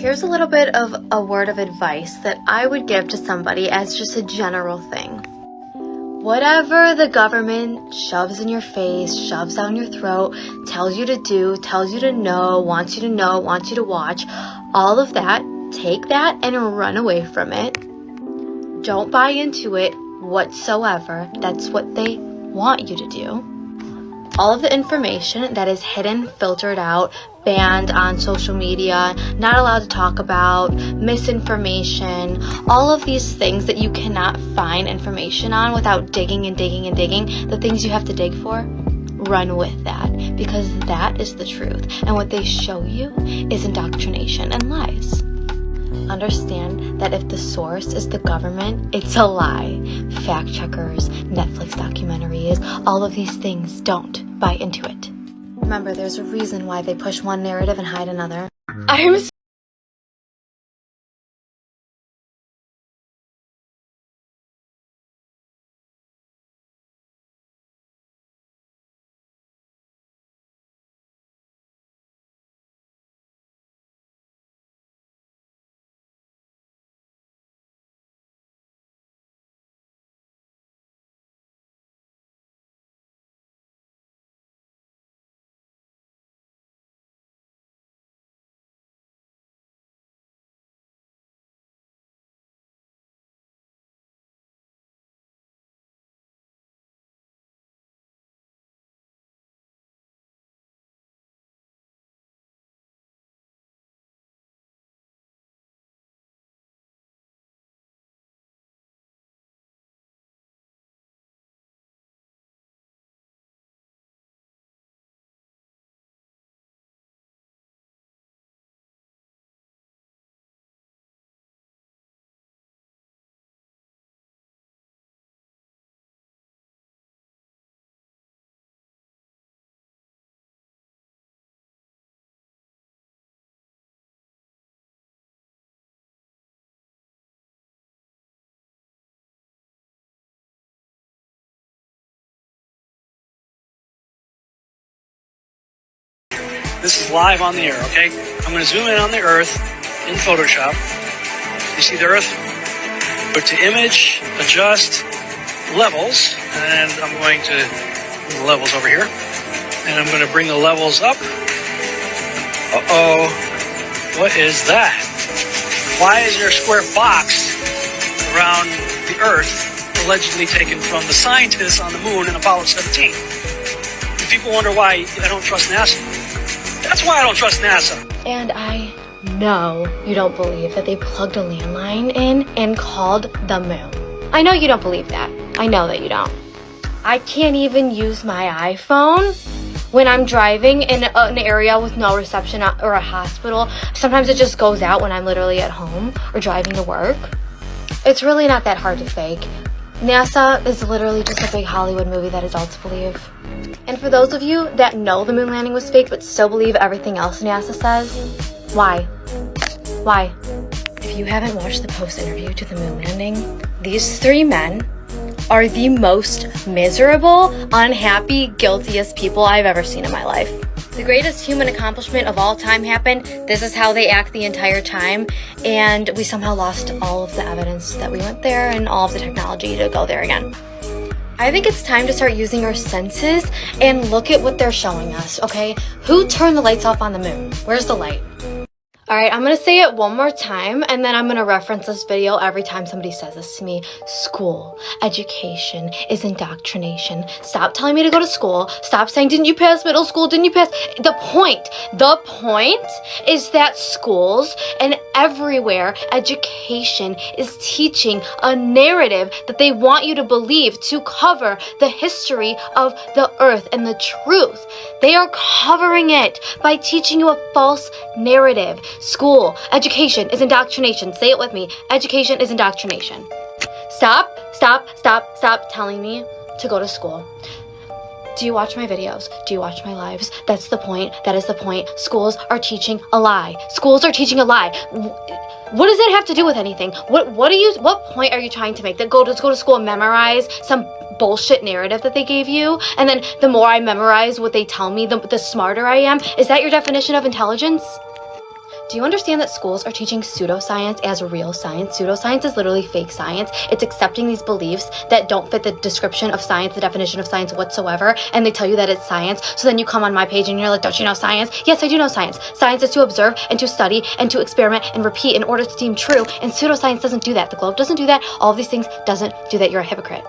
Here's a little bit of a word of advice that I would give to somebody as just a general thing. Whatever the government shoves in your face, shoves down your throat, tells you to do, tells you to know, wants you to watch, all of that, take that and run away from it. Don't buy into it whatsoever. That's what they want you to do. All of the information that is hidden, filtered out, banned on social media, not allowed to talk about, misinformation, all of these things that you cannot find information on without digging and digging and digging, the things you have to dig for, run with that, because that is the truth. And what they show you is indoctrination and lies. Understand that if the source is the government, it's a lie. Fact checkers, Netflix documentaries, all of these things, don't buy into it. Remember, there's a reason why they push one narrative and hide another. This is live on the air, okay? I'm going to zoom in on the Earth in Photoshop. You see the Earth? Go to image, adjust, levels, and I'm going to move the levels over here. And I'm going to bring the levels up. Uh-oh. What is that? Why is there a square box around the Earth allegedly taken from the scientists on the moon in Apollo 17? And people wonder why I don't trust NASA. That's why I don't trust NASA. And I know you don't believe that they plugged a landline in and called the moon. I know you don't believe that. I know that you don't. I can't even use my iPhone when I'm driving in an area with no reception or a hospital. Sometimes it just goes out when I'm literally at home or driving to work. It's really not that hard to fake. NASA is literally just a big Hollywood movie that adults believe. And for those of you that know the moon landing was fake but still believe everything else NASA says, why? Why? If you haven't watched the post-interview to the moon landing, these three men are the most miserable, unhappy, guiltiest people I've ever seen in my life. The greatest human accomplishment of all time happened. This is how they act the entire time. And we somehow lost all of the evidence that we went there and all of the technology to go there again. I think it's time to start using our senses and look at what they're showing us, okay? Who turned the lights off on the moon? Where's the light? All right, I'm gonna say it one more time, and then I'm gonna reference this video every time somebody says this to me. School, education is indoctrination. Stop telling me to go to school. Stop saying, didn't you pass middle school? Didn't you pass? The point is that schools and everywhere, education is teaching a narrative that they want you to believe to cover the history of the earth and the truth. They are covering it by teaching you a false narrative. School, education is indoctrination. Say it with me. Education is indoctrination. Stop telling me to go to school. Do you watch my videos? Do you watch my lives? That's the point. That is the point. Schools are teaching a lie. Schools are teaching a lie. What does that have to do with anything? What point are you trying to make? That go to school and memorize some bullshit narrative that they gave you? And then the more I memorize what they tell me, the smarter I am? Is that your definition of intelligence? Do you understand that schools are teaching pseudoscience as real science? Pseudoscience is literally fake science. It's accepting these beliefs that don't fit the description of science, the definition of science whatsoever, and they tell you that it's science. So then you come on my page and you're like, don't you know science? Yes, I do know science. Science is to observe and to study and to experiment and repeat in order to deem true, and pseudoscience doesn't do that. The globe doesn't do that. All of these things doesn't do that. You're a hypocrite.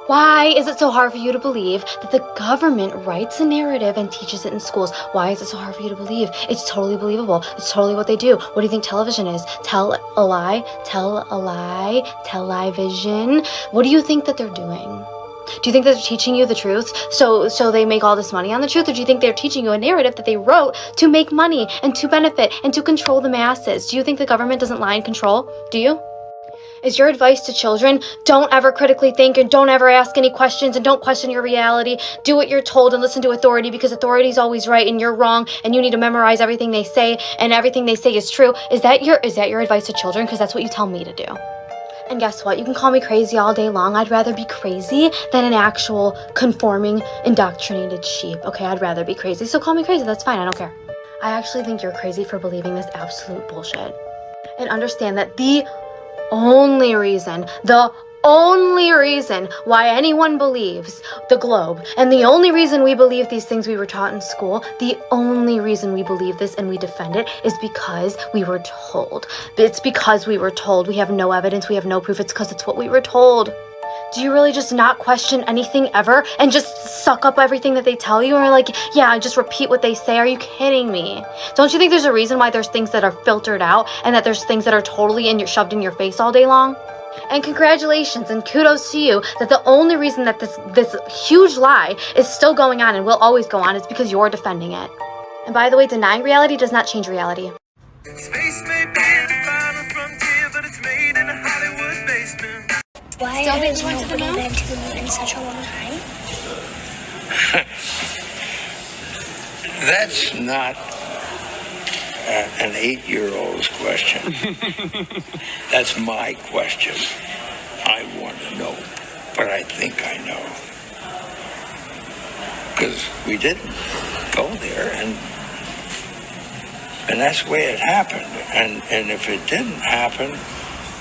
Why is it so hard for you to believe that the government writes a narrative and teaches it in schools? Why is it so hard for you to believe? It's totally believable. It's totally what they do. What do you think television is? Tell a lie, television. What do you think that they're doing? Do you think that they're teaching you the truth so they make all this money on the truth? Or do you think they're teaching you a narrative that they wrote to make money and to benefit and to control the masses? Do you think the government doesn't lie and control? Do you? Is your advice to children, don't ever critically think and don't ever ask any questions and don't question your reality. Do what you're told and listen to authority because authority is always right and you're wrong and you need to memorize everything they say and everything they say is true. Is that your advice to children? Because that's what you tell me to do. And guess what? You can call me crazy all day long. I'd rather be crazy than an actual conforming, indoctrinated sheep. Okay, I'd rather be crazy. So call me crazy. That's fine. I don't care. I actually think you're crazy for believing this absolute bullshit. And understand that the only reason why anyone believes the globe, and the only reason we believe these things we were taught in school, the only reason we believe this and we defend it is because we were told. It's because we were told. We have no evidence, we have no proof. It's because it's what we were told. Do you really just not question anything ever and just suck up everything that they tell you? Or like, yeah, just repeat what they say? Are you kidding me? Don't you think there's a reason why there's things that are filtered out and that there's things that are totally shoved in your face all day long? And congratulations and kudos to you that the only reason that this huge lie is still going on and will always go on is because you're defending it. And by the way, denying reality does not change reality. Space may be the final frontier, but it's made in a Hollywood basement. Why has nobody been to the moon in such a long time? That's not an 8-year-old's question. That's my question. I want to know, but I think I know. Because we didn't go there, and that's the way it happened. And if it didn't happen,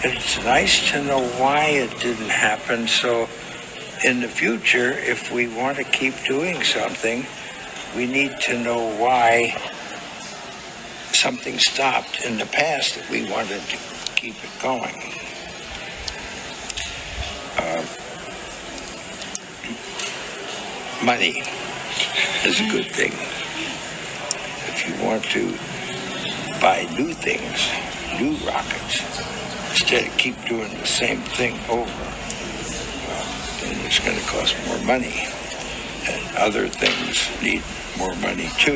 it's nice to know why it didn't happen. So in the future, if we want to keep doing something, we need to know why something stopped in the past that we wanted to keep it going. Money is a good thing. If you want to buy new things, new rockets, instead of keep doing the same thing over, then it's going to cost more money. And other things need more money too.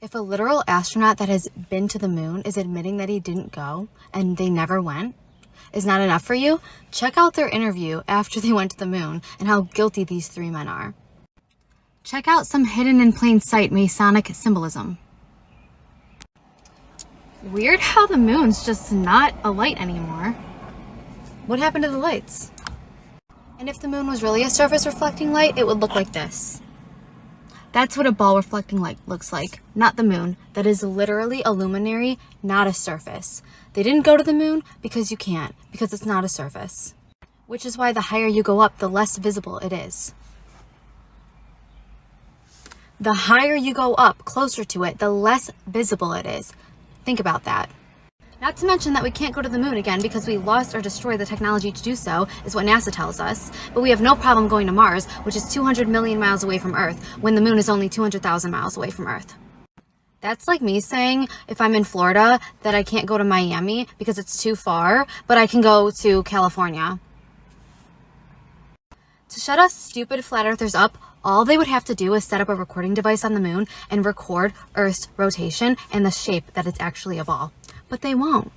If a literal astronaut that has been to the moon is admitting that he didn't go and they never went, is not enough for you, check out their interview after they went to the moon and how guilty these three men are. Check out some hidden in plain sight Masonic symbolism. Weird how the moon's just not a light anymore. What happened to the lights? And if the moon was really a surface reflecting light, it would look like this. That's what a ball reflecting light looks like, not the moon. That is literally a luminary, not a surface. They didn't go to the moon because you can't, because it's not a surface. Which is why the higher you go up, the less visible it is. The higher you go up, closer to it, the less visible it is. Think about that. Not to mention that we can't go to the moon again because we lost or destroyed the technology to do so, is what NASA tells us. But we have no problem going to Mars, which is 200 million miles away from Earth, when the moon is only 200,000 miles away from Earth. That's like me saying, if I'm in Florida, that I can't go to Miami because it's too far, but I can go to California. To shut us stupid flat earthers up, all they would have to do is set up a recording device on the moon and record Earth's rotation and the shape that it's actually a ball. But they won't.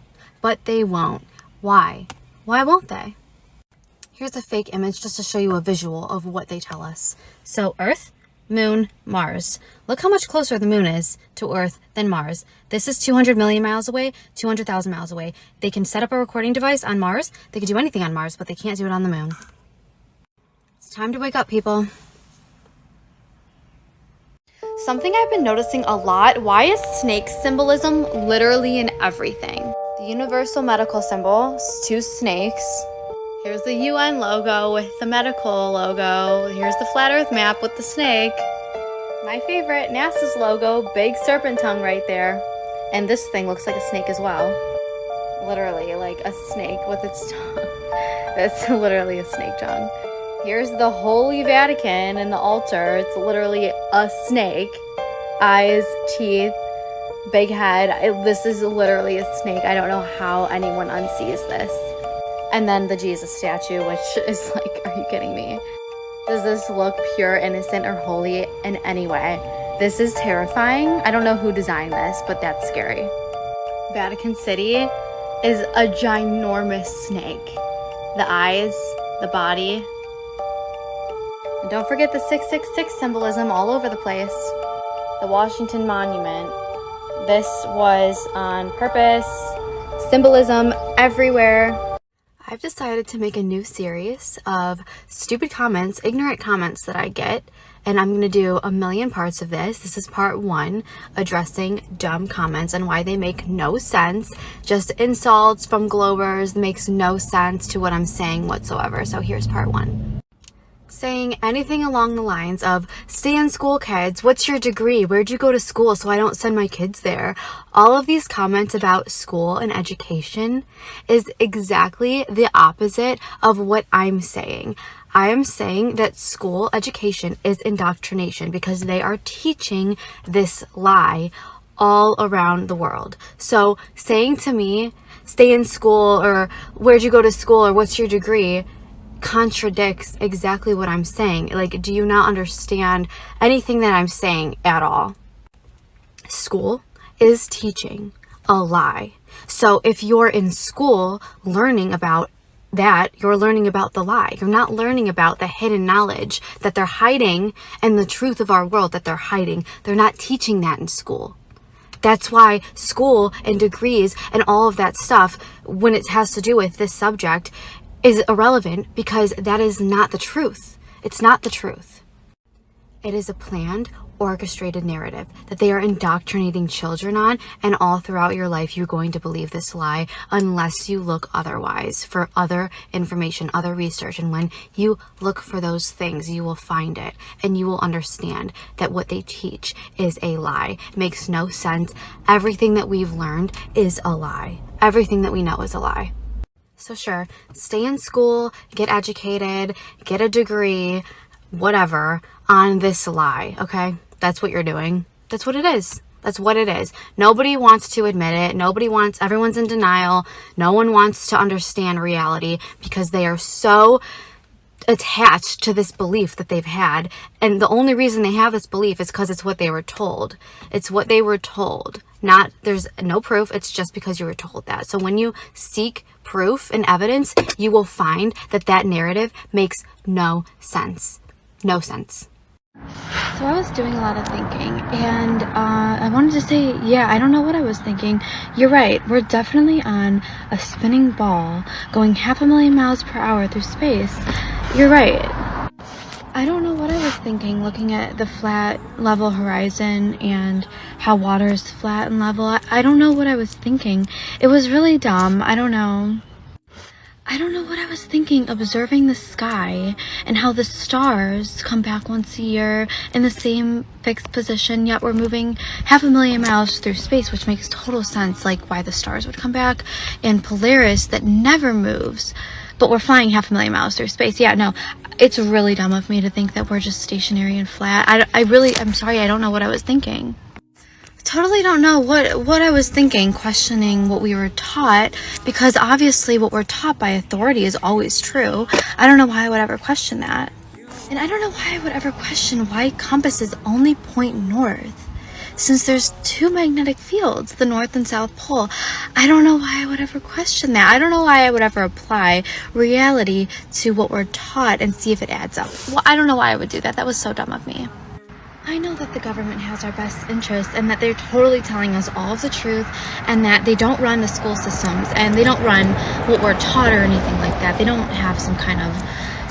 Why? Why won't they? Here's a fake image just to show you a visual of what they tell us. So Earth, Moon, Mars. Look how much closer the moon is to Earth than Mars. This is 200 million miles away, 200,000 miles away. They can set up a recording device on Mars. They can do anything on Mars, but they can't do it on the moon. It's time to wake up, people. Something I've been noticing a lot, why is snake symbolism literally in everything? The universal medical symbol, 2 snakes. Here's the UN logo with the medical logo. Here's the flat earth map with the snake. My favorite, NASA's logo, big serpent tongue right there. And this thing looks like a snake as well. Literally, like a snake with its tongue. That's literally a snake tongue. Here's the Holy Vatican and the altar. It's literally a snake. Eyes, teeth, big head. This is literally a snake. I don't know how anyone unsees this. And then the Jesus statue, which is like, are you kidding me? Does this look pure, innocent, or holy in any way? This is terrifying. I don't know who designed this, but that's scary. Vatican City is a ginormous snake. The eyes, the body. And don't forget the 666 symbolism all over the place. The Washington Monument. This was on purpose. Symbolism everywhere. I've decided to make a new series of stupid comments, ignorant comments that I get, and I'm going to do a million parts of this. This is part 1, addressing dumb comments and why they make no sense. Just insults from Globers, makes no sense to what I'm saying whatsoever. So here's part 1. Saying anything along the lines of, stay in school, kids. What's your degree? Where'd you go to school so I don't send my kids there? All of these comments about school and education is exactly the opposite of what I'm saying. I am saying that school education is indoctrination because they are teaching this lie all around the world. So saying to me, stay in school, or where'd you go to school, or what's your degree, contradicts exactly what I'm saying. Like, do you not understand anything that I'm saying at all? School is teaching a lie. So if you're in school learning about that, you're learning about the lie. You're not learning about the hidden knowledge that they're hiding and the truth of our world that they're hiding. They're not teaching that in school. That's why school and degrees and all of that stuff, when it has to do with this subject, is irrelevant, because that is not the truth. It's not the truth. It is a planned, orchestrated narrative that they are indoctrinating children on, and all throughout your life you're going to believe this lie unless you look otherwise for other information, other research. And when you look for those things, you will find it, and you will understand that what they teach is a lie. It makes no sense. Everything that we've learned is a lie. Everything that we know is a lie. So sure, stay in school, get educated, get a degree, whatever, on this lie, okay? That's what you're doing. That's what it is. That's what it is. Nobody wants to admit it. Everyone's in denial. No one wants to understand reality because they are so attached to this belief that they've had. And the only reason they have this belief is because it's what they were told. It's what they were told. There's no proof. It's just because you were told that. So when you seek proof and evidence, you will find that that narrative makes no sense. No sense. So I was doing a lot of thinking, and I wanted to say, yeah, I don't know what I was thinking. You're right. We're definitely on a spinning ball going 500,000 miles per hour through space. You're right. I don't know what I was thinking looking at the flat level horizon and how water is flat and level. I don't know what I was thinking. It was really dumb. I don't know what I was thinking, observing the sky and how the stars come back once a year in the same fixed position, yet we're moving 500,000 miles through space, which makes total sense, like why the stars would come back. And Polaris that never moves, but we're flying 500,000 miles through space. Yeah, no, it's really dumb of me to think that we're just stationary and flat. I'm sorry, I don't know what I was thinking. Totally don't know what I was thinking, questioning what we were taught, because obviously what we're taught by authority is always true. I don't know why I would ever question that. And I don't know why I would ever question why compasses only point north, since there's 2 magnetic fields, the North and South Pole. I don't know why I would ever question that. I don't know why I would ever apply reality to what we're taught and see if it adds up. Well, I don't know why I would do that. That was so dumb of me. I know that the government has our best interests and that they're totally telling us all of the truth, and that they don't run the school systems and they don't run what we're taught or anything like that. They don't have some kind of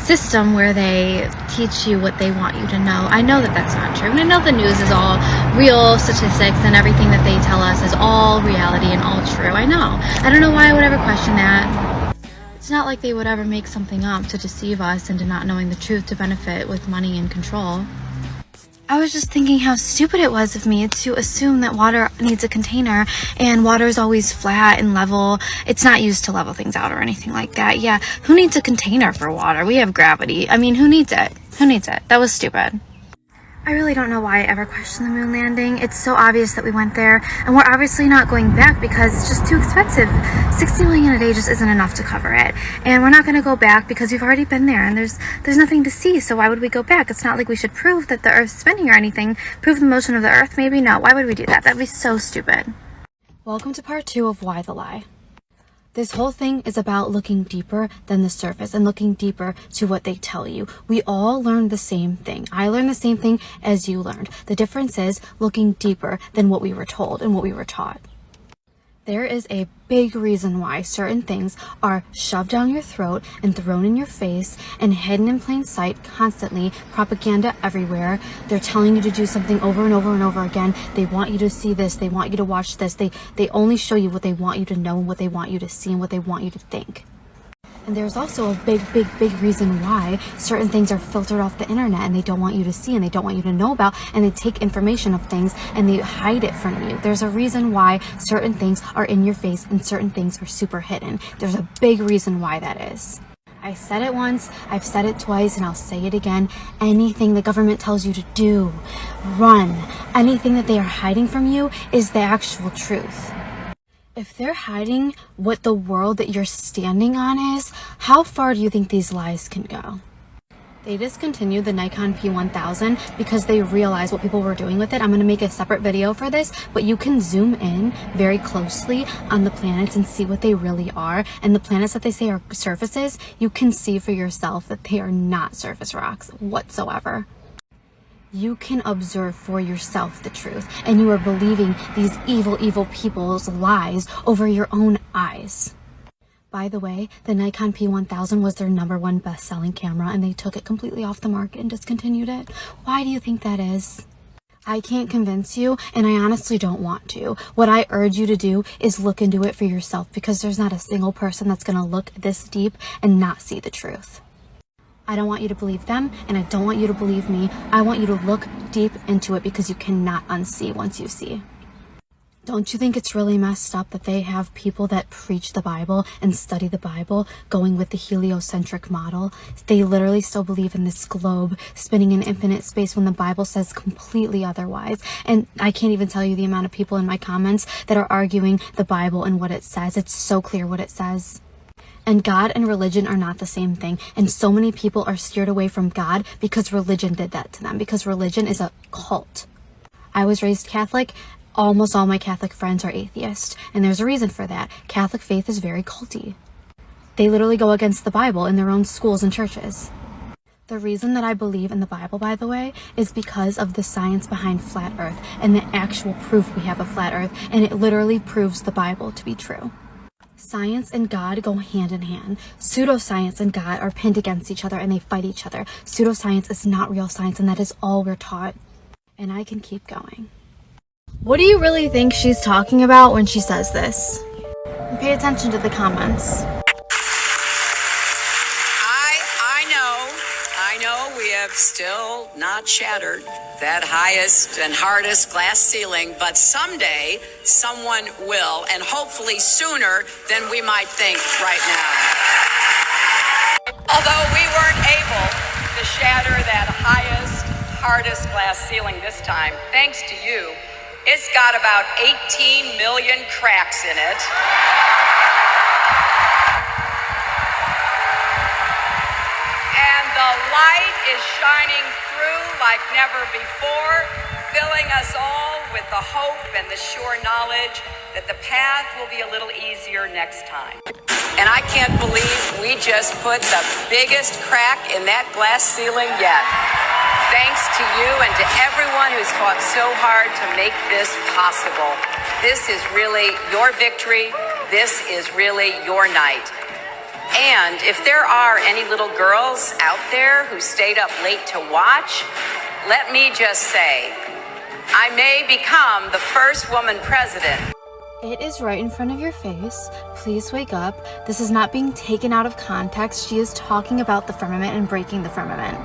system where they teach you what they want you to know. I know that that's not true. And I know the news is all real statistics and everything that they tell us is all reality and all true. I know. I don't know why I would ever question that. It's not like they would ever make something up to deceive us into not knowing the truth to benefit with money and control. I was just thinking how stupid it was of me to assume that water needs a container and water is always flat and level. It's not used to level things out or anything like that. Yeah, who needs a container for water? We have gravity. I mean, who needs it? Who needs it? That was stupid. I really don't know why I ever questioned the moon landing. It's so obvious that we went there, and we're obviously not going back because it's just too expensive. $60 million a day just isn't enough to cover it. And we're not going to go back because we've already been there, and there's nothing to see, so why would we go back? It's not like we should prove that the Earth's spinning or anything. Prove the motion of the Earth? Maybe no. Why would we do that? That'd be so stupid. Welcome to part 2 of Why the Lie. This whole thing is about looking deeper than the surface and looking deeper to what they tell you. We all learn the same thing. I learned the same thing as you learned. The difference is looking deeper than what we were told and what we were taught. There is a big reason why certain things are shoved down your throat and thrown in your face and hidden in plain sight constantly, propaganda everywhere. They're telling you to do something over and over and over again. They want you to see this. They want you to watch this. They only show you what they want you to know and what they want you to see and what they want you to think. And there's also a big reason why certain things are filtered off the internet and they don't want you to see and they don't want you to know about, and they take information of things and they hide it from you. There's a reason why certain things are in your face and certain things are super hidden. There's a big reason why that is. I said it once, I've said it twice, and I'll say it again. Anything the government tells you to do, run. Anything that they are hiding from you is the actual truth. If they're hiding what the world that you're standing on is, how far do you think these lies can go? They discontinued the Nikon P1000 because they realized what people were doing with it. I'm going to make a separate video for this, but you can zoom in very closely on the planets and see what they really are. And the planets that they say are surfaces, you can see for yourself that they are not surface rocks whatsoever. You can observe for yourself the truth, and you are believing these evil people's lies over your own eyes. By the way, the Nikon P1000 was their #1 best-selling camera, and they took it completely off the market and discontinued it. Why do you think that is? I can't convince you, and I honestly don't want to. What I urge you to do is look into it for yourself, because there's not a single person that's going to look this deep and not see the truth. I don't want you to believe them, and I don't want you to believe me. I want you to look deep into it because you cannot unsee once you see. Don't you think it's really messed up that they have people that preach the Bible and study the Bible going with the heliocentric model? They literally still believe in this globe spinning in infinite space when the Bible says completely otherwise. And I can't even tell you the amount of people in my comments that are arguing the Bible and what it says. It's so clear what it says. And God and religion are not the same thing. And so many people are steered away from God because religion did that to them. Because religion is a cult. I was raised Catholic. Almost all my Catholic friends are atheists. And there's a reason for that. Catholic faith is very culty. They literally go against the Bible in their own schools and churches. The reason that I believe in the Bible, by the way, is because of the science behind flat earth and the actual proof we have of flat earth. And it literally proves the Bible to be true. Science and God go hand in hand. Pseudoscience and God are pinned against each other and they fight each other. Pseudoscience is not real science, and that is all we're taught. And I can keep going. What do you really think she's talking about when she says this? And pay attention to the comments. I know we have still not shattered that highest and hardest glass ceiling, but someday someone will, and hopefully sooner than we might think right now. Although we weren't able to shatter that highest, hardest glass ceiling this time, thanks to you, it's got about 18 million cracks in it. And the light is shining through like never before, filling us all with the hope and the sure knowledge that the path will be a little easier next time. And I can't believe we just put the biggest crack in that glass ceiling yet. Thanks to you and to everyone who's fought so hard to make this possible. This is really your victory. This is really your night. And if there are any little girls out there who stayed up late to watch, let me just say, I may become the first woman president. It is right in front of your face. Please wake up. This is not being taken out of context. She is talking about the firmament and breaking the firmament.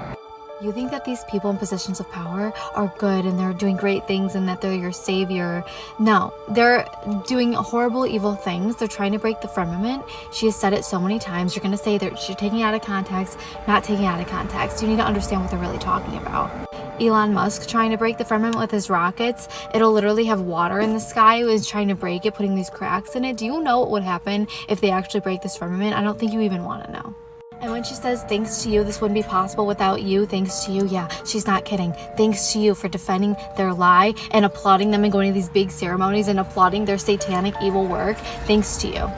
You think that these people in positions of power are good and they're doing great things and that they're your savior. No, they're doing horrible, evil things. They're trying to break the firmament. She has said it so many times. You're going to say that she's taking it out of context, not taking it out of context. You need to understand what they're really talking about. Elon Musk trying to break the firmament with his rockets. It'll literally have water in the sky. Is trying to break it, putting these cracks in it. Do you know what would happen if they actually break this firmament? I don't think you even want to know. And when she says, thanks to you, this wouldn't be possible without you, thanks to you, yeah, she's not kidding. Thanks to you for defending their lie and applauding them and going to these big ceremonies and applauding their satanic evil work. Thanks to you.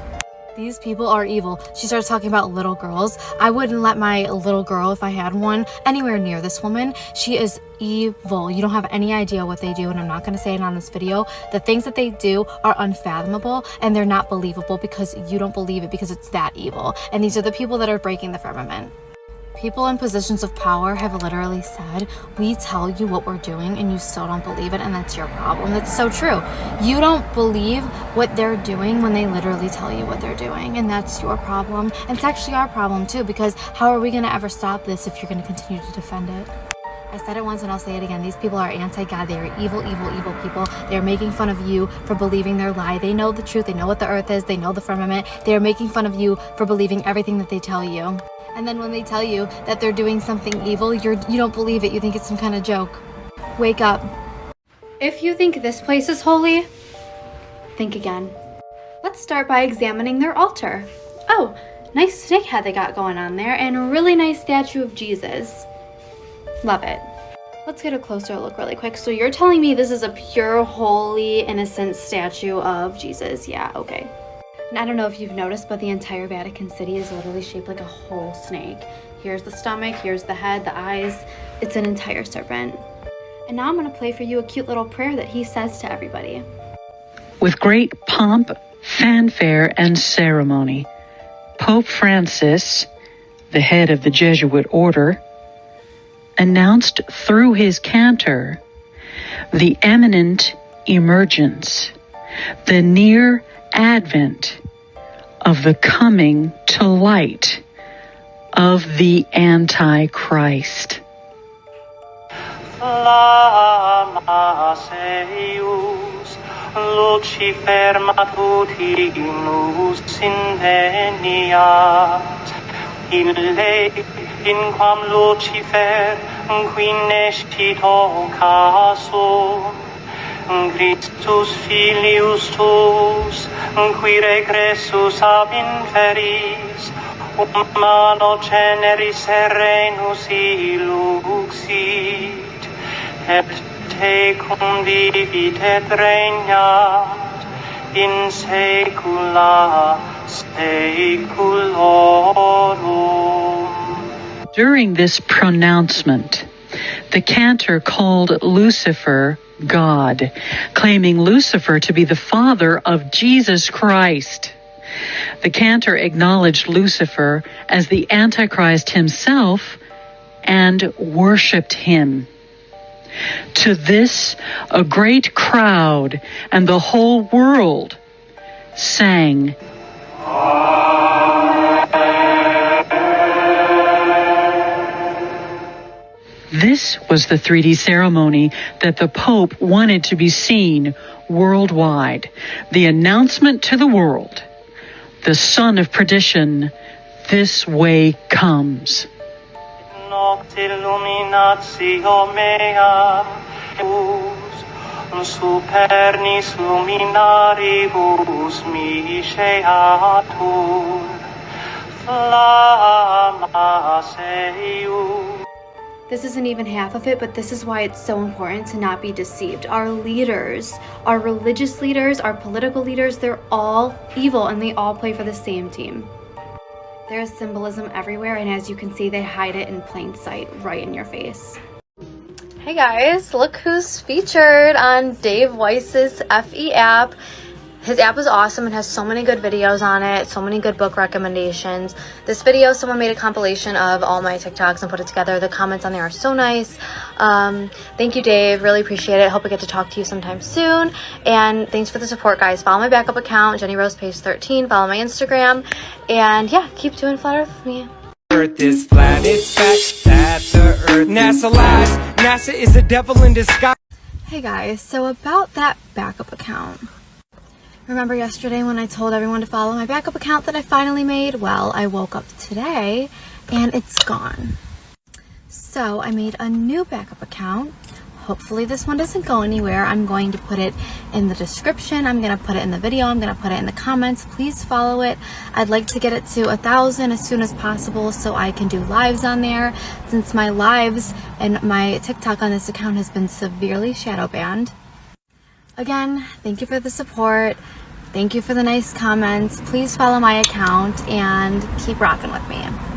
These people are evil. She starts talking about little girls. I wouldn't let my little girl, if I had one, anywhere near this woman. She is evil. You don't have any idea what they do, and I'm not going to say it on this video. The things that they do are unfathomable, and they're not believable because you don't believe it because it's that evil. And these are the people that are breaking the firmament. People in positions of power have literally said, we tell you what we're doing and you still don't believe it, and that's your problem. That's so true. You don't believe what they're doing when they literally tell you what they're doing, and that's your problem. And it's actually our problem too, because how are we going to ever stop this if you're going to continue to defend it? I said it once and I'll say it again. These people are anti-God. They are evil, evil, evil people. They are making fun of you for believing their lie. They know the truth. They know what the earth is. They know the firmament. They are making fun of you for believing everything that they tell you. And then when they tell you that they're doing something evil, you don't believe it. You think it's some kind of joke. Wake up. If you think this place is holy, think again. Let's start by examining their altar. Oh, nice snake head they got going on there, and a really nice statue of Jesus. Love it. Let's get a closer look really quick. So you're telling me this is a pure, holy, innocent statue of Jesus? Yeah, okay. And I don't know if you've noticed, but the entire Vatican City is literally shaped like a whole snake. Here's the stomach, here's the head, the eyes. It's an entire serpent. And now I'm going to play for you a cute little prayer that he says to everybody. With great pomp, fanfare, and ceremony, Pope Francis, the head of the Jesuit order, announced through his cantor the imminent emergence, the near advent of the coming to light of the Antichrist. Flamma eius, Lucifer matutinus inveniat, ille in quam Lucifer qui nescito casum, Christus filius tuus, qui regressus ab inferis, humano generis serenus illuxit, et tecum vivit et regnat in saecula saeculorum. During this pronouncement, the cantor called Lucifer God, claiming Lucifer to be the father of Jesus Christ. The cantor acknowledged Lucifer as the Antichrist himself and worshipped him. To this, a great crowd and the whole world sang, This was the 3D ceremony that the Pope wanted to be seen worldwide. The announcement to the world, the son of perdition, this way comes. Noct illuminatio mea, supernis luminaribus misceatur, flamma eius. This isn't even half of it, but this is why it's so important to not be deceived. Our leaders, our religious leaders, our political leaders, they're all evil and they all play for the same team. There's symbolism everywhere, and as you can see, they hide it in plain sight right in your face. Hey guys, look who's featured on Dave Weiss's FE app. His app is awesome. It has so many good videos on it, so many good book recommendations. This video, someone made a compilation of all my TikToks and put it together. The comments on there are so nice. Thank you, Dave. Really appreciate it. Hope I get to talk to you sometime soon. And thanks for the support, guys. Follow my backup account, Jenny Rose Page 13. Follow my Instagram. And yeah, keep doing Flat Earth with me. Earth is flat, it's fact that the earth NASA lies. NASA is a devil in disguise. Hey guys, so about that backup account. Remember yesterday when I told everyone to follow my backup account that I finally made? Well, I woke up today and it's gone. So I made a new backup account. Hopefully this one doesn't go anywhere. I'm going to put it in the description. I'm going to put it in the video. I'm going to put it in the comments. Please follow it. I'd like to get it to 1,000 as soon as possible so I can do lives on there, since my lives and my TikTok on this account has been severely shadow banned. Again, thank you for the support. Thank you for the nice comments. Please follow my account and keep rocking with me.